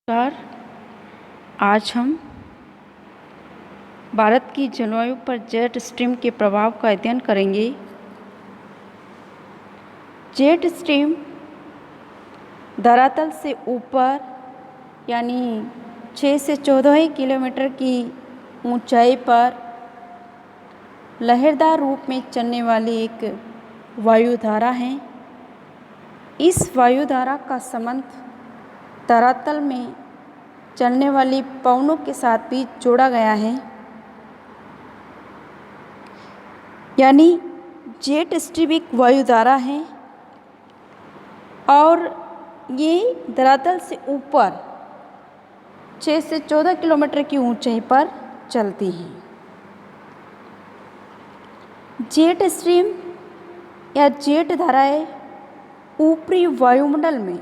नमस्कार। आज हम भारत की जलवायु पर जेट स्ट्रीम के प्रभाव का अध्ययन करेंगे। जेट स्ट्रीम धरातल से ऊपर यानी 6 से 14 किलोमीटर की ऊंचाई पर लहरदार रूप में चलने वाली एक वायुधारा है। इस वायुधारा का संबंध धरातल में चलने वाली पवनों के साथ भी जोड़ा गया है, यानी जेट स्ट्रीम एक वायुधारा है और ये धरातल से ऊपर 6 से 14 किलोमीटर की ऊंचाई पर चलती है। जेट स्ट्रीम या जेट धाराएं ऊपरी वायुमंडल में,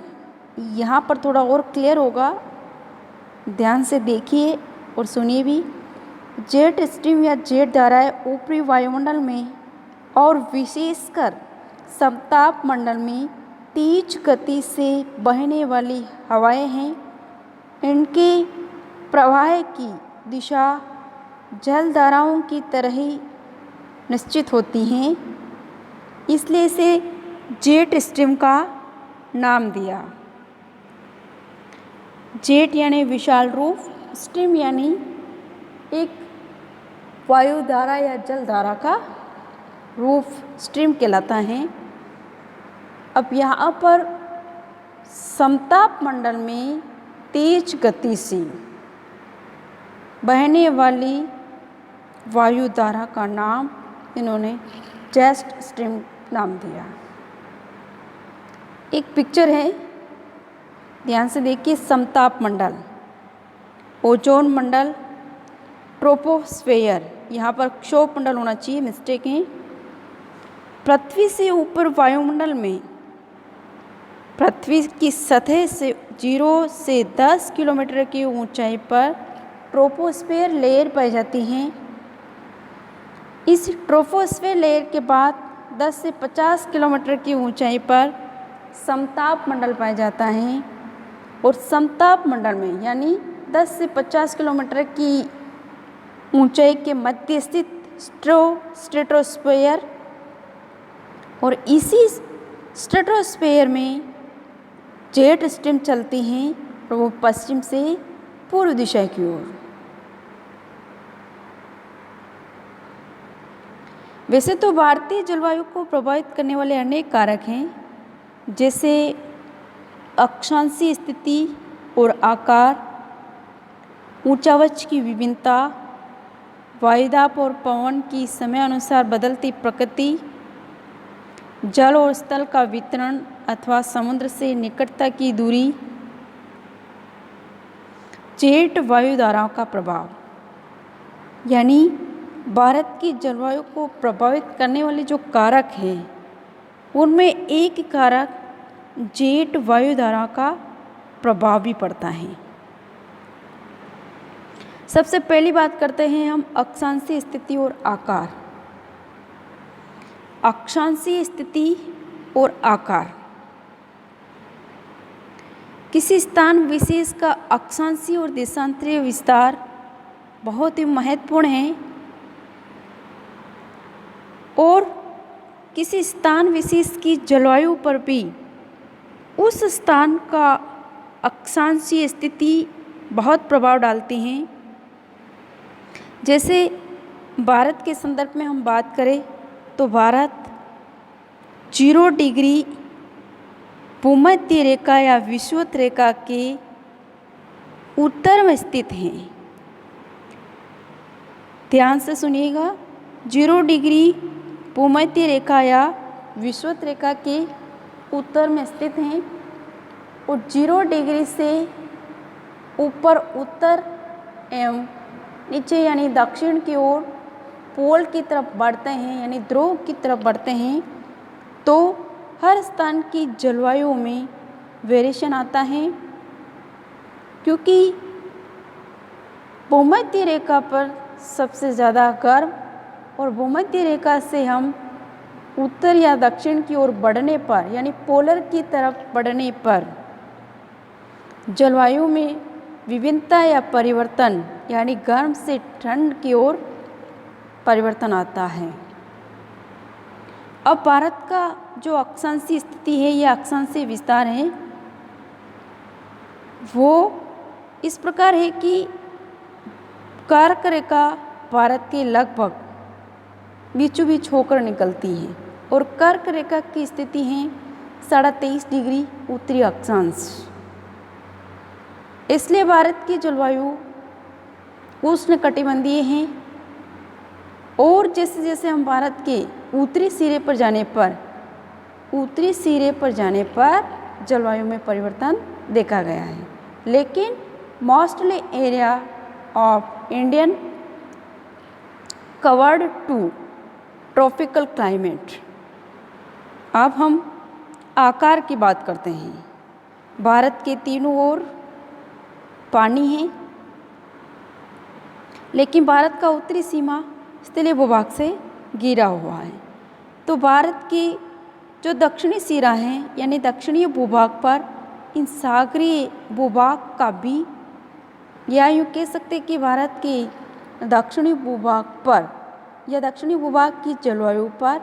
यहाँ पर थोड़ा और क्लियर होगा, ध्यान से देखिए और सुनिए भी। जेट स्ट्रीम या जेट धाराएं ऊपरी वायुमंडल में और विशेषकर समताप मंडल में तेज गति से बहने वाली हवाएं हैं। इनके प्रवाह की दिशा जलधाराओं की तरह ही निश्चित होती हैं, इसलिए इसे जेट स्ट्रीम का नाम दिया। जेट यानी विशाल रूप, स्ट्रीम यानी एक वायुधारा या जलधारा का रूप स्ट्रीम कहलाता है। अब यहाँ पर समताप मंडल में तेज गति से बहने वाली वायुधारा का नाम इन्होंने जेट स्ट्रीम नाम दिया। एक पिक्चर है, ध्यान से देखिए। समताप मंडल, ओजोन मंडल, ट्रोपोस्फेयर, यहाँ पर क्षोभ मंडल होना चाहिए, मिस्टेक है। पृथ्वी से ऊपर वायुमंडल में पृथ्वी की सतह से 0 से 10 किलोमीटर की ऊंचाई पर ट्रोपोस्फेयर लेयर पाई जाती हैं। इस ट्रोपोस्फेयर लेयर के बाद 10 से 50 किलोमीटर की ऊंचाई पर समताप मंडल पाया जाता है और समताप मंडल में यानी 10 से 50 किलोमीटर की ऊंचाई के मध्य स्थित स्ट्रेटोस्फेयर, और इसी स्ट्रेटोस्फेयर में जेट स्ट्रीम चलती हैं और वो पश्चिम से पूर्व दिशा की ओर। वैसे तो भारतीय जलवायु को प्रभावित करने वाले अनेक कारक हैं, जैसे अक्षांशीय स्थिति और आकार, ऊंचावच की विभिन्नता, वायुदाब और पवन की समयानुसार बदलती प्रकृति, जल और स्थल का वितरण अथवा समुद्र से निकटता की दूरी, जेट वायुधाराओं का प्रभाव, यानी भारत की जलवायु को प्रभावित करने वाले जो कारक हैं उनमें एक कारक जेट वायुधारा का प्रभाव भी पड़ता है। सबसे पहली बात करते हैं हम अक्षांशीय स्थिति और आकार। अक्षांशीय स्थिति और आकार, किसी स्थान विशेष का अक्षांशीय और देशांतरीय विस्तार बहुत ही महत्वपूर्ण है और किसी स्थान विशेष की जलवायु पर भी उस स्थान का अक्षांशीय स्थिति बहुत प्रभाव डालती हैं। जैसे भारत के संदर्भ में हम बात करें तो भारत 0 डिग्री भूमध्य रेखा या विषुवत रेखा के उत्तर में स्थित है। ध्यान से सुनिएगा, 0 डिग्री भूमध्य रेखा या विषुवत रेखा के उत्तर में स्थित हैं और 0 डिग्री से ऊपर उत्तर एवं नीचे यानी दक्षिण की ओर पोल की तरफ बढ़ते हैं, यानी ध्रुव की तरफ बढ़ते हैं, तो हर स्थान की जलवायु में वेरिएशन आता है, क्योंकि भूमध्य रेखा पर सबसे ज़्यादा गर्म और भूमध्य रेखा से हम उत्तर या दक्षिण की ओर बढ़ने पर यानी पोलर की तरफ बढ़ने पर जलवायु में विभिन्नता या परिवर्तन यानी गर्म से ठंड की ओर परिवर्तन आता है। अब भारत का जो अक्षांशीय स्थिति है या अक्षांशीय विस्तार है वो इस प्रकार है कि कर्क रेखा भारत के लगभग बीचों बीच होकर निकलती है और कर्क रेखा की स्थिति है 23.5 डिग्री उत्तरी अक्षांश। इसलिए भारत की जलवायु उष्णकटिबंधीय है और जैसे जैसे हम भारत के उत्तरी सिरे पर जलवायु में परिवर्तन देखा गया है। लेकिन mostly area of Indian covered to tropical climate. अब हम आकार की बात करते हैं। भारत के तीनों ओर पानी है, लेकिन भारत का उत्तरी सीमा स्थलीय भूभाग से घिरा हुआ है। तो भारत की जो दक्षिणी सिरा है यानी दक्षिणी भूभाग पर इन सागरीय भूभाग का भी, या यूँ कह सकते हैं कि भारत के दक्षिणी भूभाग पर या दक्षिणी भूभाग की जलवायु पर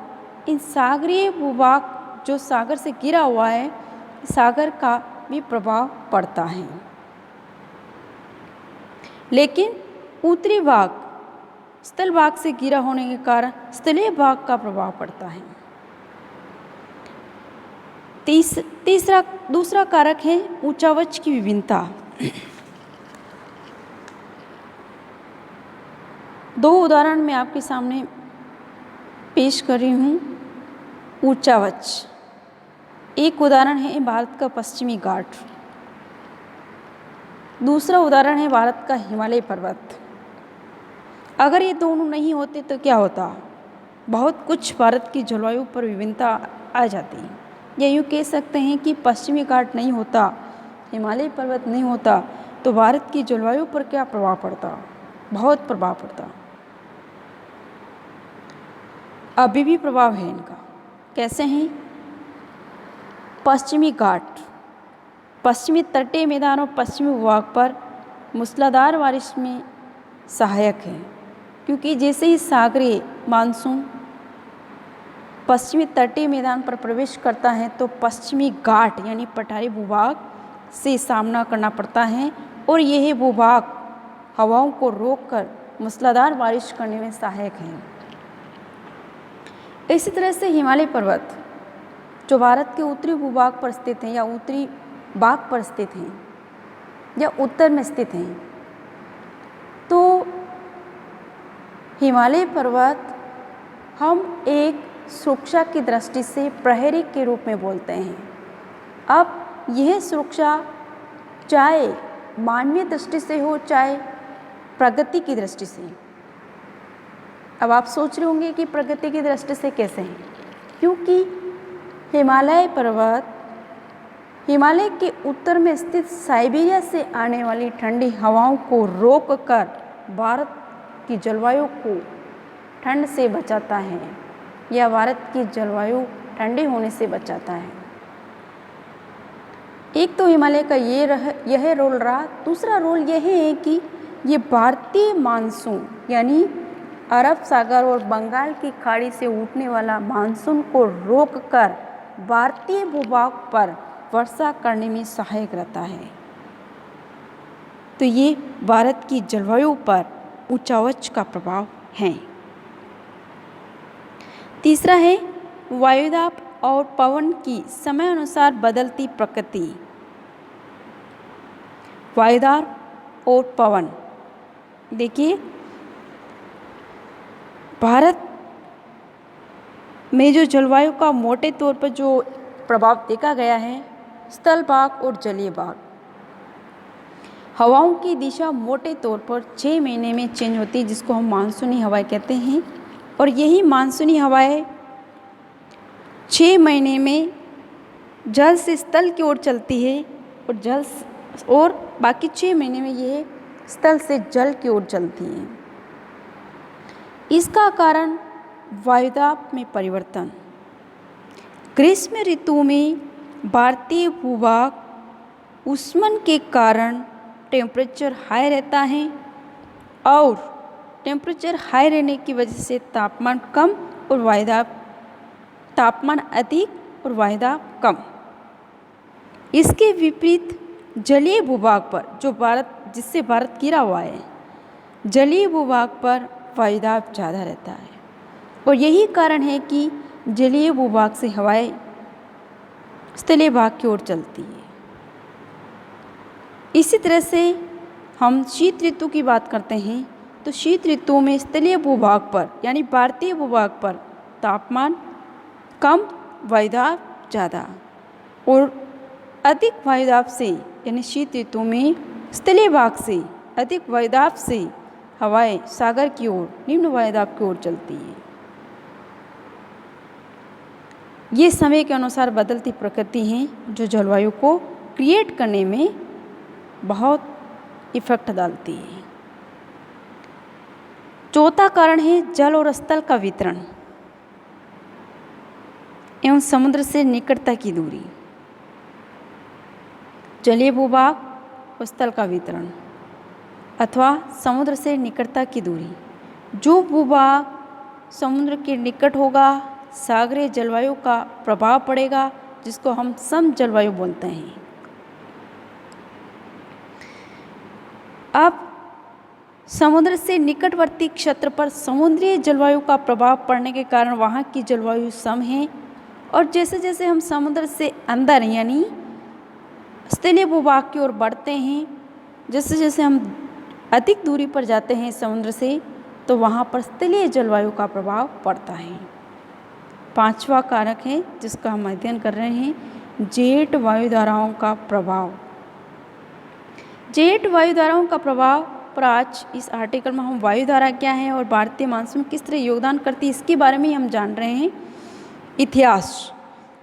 इन सागरीय भूभाग जो सागर से घिरा हुआ है, सागर का भी प्रभाव पड़ता है। लेकिन उत्तरी भाग स्थल भाग से घिरा होने के कारण स्थलीय भाग का प्रभाव पड़ता है। दूसरा कारक है ऊंचावच की विभिन्नता। दो उदाहरण मैं आपके सामने पेश कर रही हूँ। ऊंचावच एक उदाहरण है भारत का पश्चिमी घाट, दूसरा उदाहरण है भारत का हिमालय पर्वत। अगर ये दोनों नहीं होते तो क्या होता? बहुत कुछ भारत की जलवायु पर विभिन्नता आ जाती है। या यूँ कह सकते हैं कि पश्चिमी घाट नहीं होता, हिमालय पर्वत नहीं होता तो भारत की जलवायु पर क्या प्रभाव पड़ता? बहुत प्रभाव पड़ता। अभी भी प्रभाव है इनका। कैसे हैं? पश्चिमी घाट पश्चिमी तटीय मैदान और पश्चिमी भूभाग पर मूसलाधार बारिश में सहायक है, क्योंकि जैसे ही सागरीय मानसून पश्चिमी तटीय मैदान पर प्रवेश करता है तो पश्चिमी घाट यानी पठारी भूभाग से सामना करना पड़ता है और यह भूभाग हवाओं को रोककर मूसलाधार बारिश करने में सहायक है। इसी तरह से हिमालय पर्वत जो भारत के उत्तरी भूभाग पर स्थित हैं या उत्तरी भाग पर स्थित हैं या उत्तर में स्थित हैं, तो हिमालय पर्वत हम एक सुरक्षा की दृष्टि से प्रहरी के रूप में बोलते हैं। अब यह सुरक्षा चाहे मानवीय दृष्टि से हो चाहे प्रगति की दृष्टि से। अब आप सोच रहे होंगे कि प्रगति की दृष्टि से कैसे हैं, क्योंकि हिमालय पर्वत हिमालय के उत्तर में स्थित साइबेरिया से आने वाली ठंडी हवाओं को रोककर भारत की जलवायु को ठंड से बचाता है या भारत की जलवायु ठंडी होने से बचाता है। एक तो हिमालय का यह रोल रहा। दूसरा रोल यह है कि ये भारतीय मानसून यानी अरब सागर और बंगाल की खाड़ी से उठने वाला मानसून को रोककर भारतीय भूभाग पर वर्षा करने में सहायक रहता है। तो ये भारत की जलवायु पर ऊंचावच का प्रभाव है। तीसरा है वायुदाब और पवन की समय अनुसार बदलती प्रकृति। वायुदाब और पवन, देखिए भारत में जो जलवायु का मोटे तौर पर जो प्रभाव देखा गया है, स्थल भाग और जलीय भाग। हवाओं की दिशा मोटे तौर पर 6 महीने में चेंज होती है, जिसको हम मानसूनी हवाएं कहते हैं। और यही मानसूनी हवाएं 6 महीने में जल से स्थल की ओर चलती है और बाकी 6 महीने में यह स्थल से जल की ओर चलती हैं। इसका कारण वायुदाब में परिवर्तन। ग्रीष्म ऋतु में भारतीय भूभाग ऊष्मन के कारण टेम्परेचर हाई रहता है और टेम्परेचर हाई रहने की वजह से तापमान कम और वायुदाब तापमान अधिक और वायुदाब कम। इसके विपरीत जलीय भूभाग पर जो जिससे भारत घिरा हुआ है, जलीय भूभाग पर वायुदाब ज़्यादा रहता है और यही कारण है कि जलीय भूभाग से हवाएं स्थलीय भाग की ओर चलती है। इसी तरह से हम शीत ऋतु की बात करते हैं तो शीत ऋतु में स्थलीय भूभाग पर यानी भारतीय भूभाग पर तापमान कम, वायुदाब ज़्यादा और अधिक वायुदाब से यानी शीत ऋतु में स्थलीय भाग से अधिक वायुदाब से हवाएं सागर की ओर निम्न वायुदाब की ओर चलती हैं। ये समय के अनुसार बदलती प्रकृति हैं जो जलवायु को क्रिएट करने में बहुत इफेक्ट डालती है। चौथा कारण है जल और स्थल का वितरण एवं समुद्र से निकटता की दूरी। जलीय भूभाग और स्थल का वितरण अथवा समुद्र से निकटता की दूरी। जो भूभाग समुद्र के निकट होगा सागरीय जलवायु का प्रभाव पड़ेगा जिसको हम सम जलवायु बोलते हैं। अब समुद्र से निकटवर्ती क्षेत्र पर समुद्रीय जलवायु का प्रभाव पड़ने के कारण वहाँ की जलवायु सम है और जैसे जैसे हम समुद्र से अंदर यानी स्थलीय भूभाग की ओर बढ़ते हैं, जैसे जैसे हम अधिक दूरी पर जाते हैं समुद्र से तो वहाँ पर स्थलीय जलवायु का प्रभाव पड़ता है। पांचवा कारक है जिसका हम अध्ययन कर रहे हैं जेट वायुधाराओं का प्रभाव। जेट वायुधाराओं का प्रभाव पर आज इस आर्टिकल में हम वायुधारा क्या है और भारतीय मानसून किस तरह योगदान करती है इसके बारे में हम जान रहे हैं। इतिहास।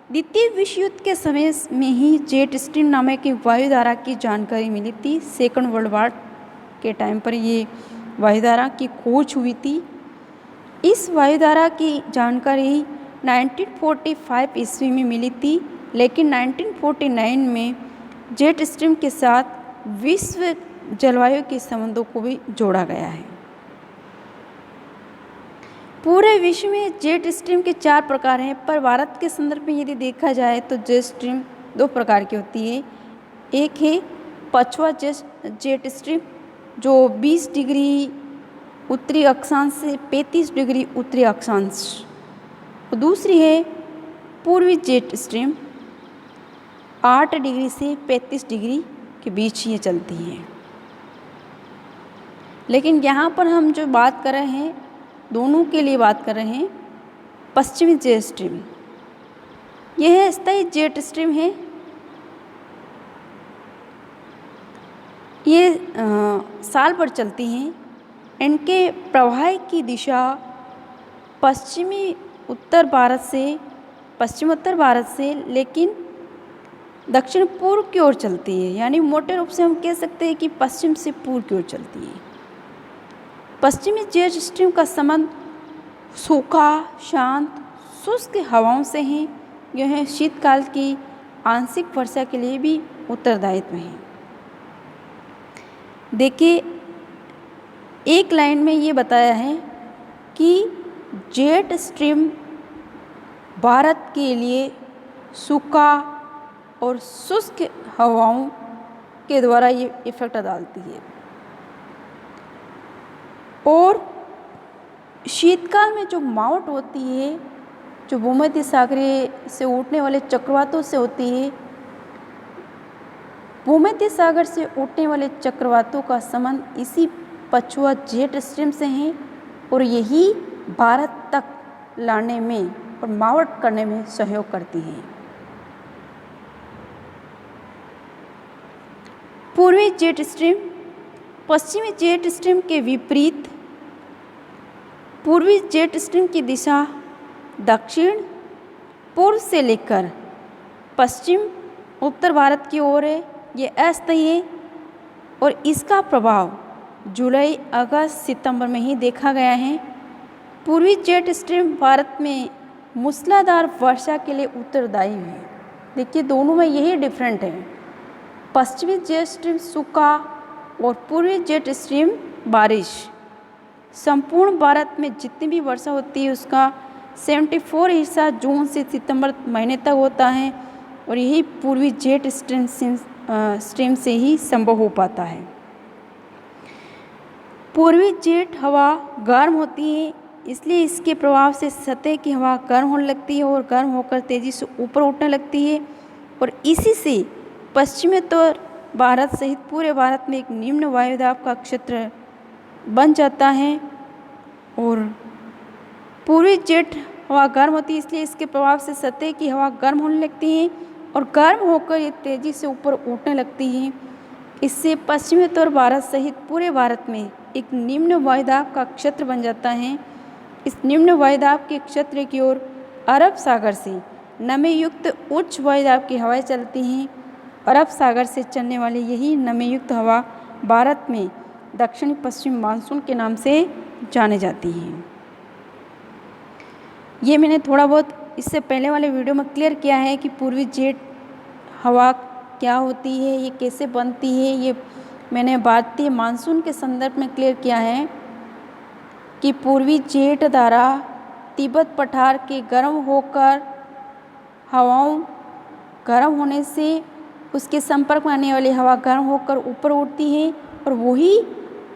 द्वितीय विश्व युद्ध के समय में ही जेट स्ट्रीम नामक की वायुधारा की जानकारी मिली थी। सेकंड वर्ल्ड वॉर के टाइम पर ये वायुधारा की खोज हुई थी। इस वायुधारा की जानकारी 1945 ईस्वी में मिली थी, लेकिन 1949 में जेट स्ट्रीम के साथ विश्व जलवायु के संबंधों को भी जोड़ा गया है। पूरे विश्व में जेट स्ट्रीम के 4 प्रकार हैं, पर भारत के संदर्भ में यदि देखा जाए तो जेट स्ट्रीम 2 प्रकार की होती है। एक है पछुआ जेट स्ट्रीम जो 20 डिग्री उत्तरी अक्षांश से 35 डिग्री उत्तरी अक्षांश, और दूसरी है पूर्वी जेट स्ट्रीम 8 डिग्री से 35 डिग्री के बीच ये चलती हैं। लेकिन यहाँ पर हम जो बात कर रहे हैं दोनों के लिए बात कर रहे हैं पश्चिमी जेट स्ट्रीम। यह स्थायी जेट स्ट्रीम है। ये साल भर चलती हैं। इनके प्रवाह की दिशा पश्चिमी उत्तर भारत से लेकिन दक्षिण पूर्व की ओर चलती है, यानी मोटे रूप से हम कह सकते हैं कि पश्चिम से पूर्व की ओर चलती है। पश्चिमी जेट स्ट्रीम का संबंध सूखा, शांत, शुष्क हवाओं से है। यह शीतकाल की आंशिक वर्षा के लिए भी उत्तरदायित्व है। देखिए एक लाइन में ये बताया है कि जेट स्ट्रीम भारत के लिए सूखा और शुष्क हवाओं के द्वारा ये इफेक्ट डालती है और शीतकाल में जो मावट होती है जो भूमध्य सागरीय से उठने वाले चक्रवातों से होती है, भूमध्य सागर से उठने वाले चक्रवातों का संबंध इसी पछुआ जेट स्ट्रीम से है और यही भारत तक लाने में और मावट करने में सहयोग करती है। पूर्वी जेट स्ट्रीम पश्चिमी जेट स्ट्रीम के विपरीत पूर्वी जेट स्ट्रीम की दिशा दक्षिण पूर्व से लेकर पश्चिम उत्तर भारत की ओर है। ये अस्थायी है और इसका प्रभाव जुलाई, अगस्त, सितंबर में ही देखा गया है। पूर्वी जेट स्ट्रीम भारत में मूसलाधार वर्षा के लिए उत्तरदायी है। देखिए दोनों में यही डिफरेंट है। पश्चिमी जेट स्ट्रीम सूखा और पूर्वी जेट स्ट्रीम बारिश संपूर्ण भारत में जितनी भी वर्षा होती है उसका 74 हिस्सा जून से सितंबर महीने तक होता है और यही पूर्वी जेट स्ट्रीम से ही संभव हो पाता है। पूर्वी जेट हवा गर्म होती है, इसलिए इसके प्रभाव से सतह की हवा गर्म होने लगती है और गर्म होकर तेज़ी से ऊपर उठने लगती है और इसी से पश्चिमोत्तर भारत सहित पूरे भारत में एक निम्न वायुदाब का क्षेत्र बन जाता है। और पूर्वी जेट हवा गर्म होती है, इसलिए इसके प्रभाव से सतह की हवा गर्म होने लगती है और गर्म होकर ये तेज़ी से ऊपर उठने लगती है। इससे पश्चिमोत्तर भारत सहित पूरे भारत में एक निम्न वायुदाब का क्षेत्र बन जाता है। इस निम्न वायुदाब के क्षेत्र की ओर अरब सागर से नमी युक्त उच्च वायुदाब की हवाएं चलती हैं। अरब सागर से चलने वाली यही नमी युक्त हवा भारत में दक्षिणी पश्चिम मानसून के नाम से जाने जाती है। ये मैंने थोड़ा बहुत इससे पहले वाले वीडियो में क्लियर किया है कि पूर्वी जेट हवा क्या होती है, ये कैसे बनती है। ये मैंने भारतीय मानसून के संदर्भ में क्लियर किया है कि पूर्वी जेट धारा तिब्बत पठार के गर्म होकर हवाओं गर्म होने से उसके संपर्क में आने वाली हवा गर्म होकर ऊपर उठती है और वही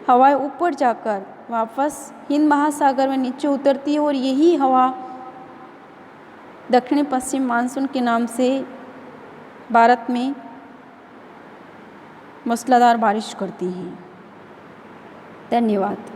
हवाएं ऊपर जाकर वापस हिंद महासागर में नीचे उतरती है और यही हवा दक्षिणी पश्चिम मानसून के नाम से भारत में मूसलाधार बारिश करती है। धन्यवाद।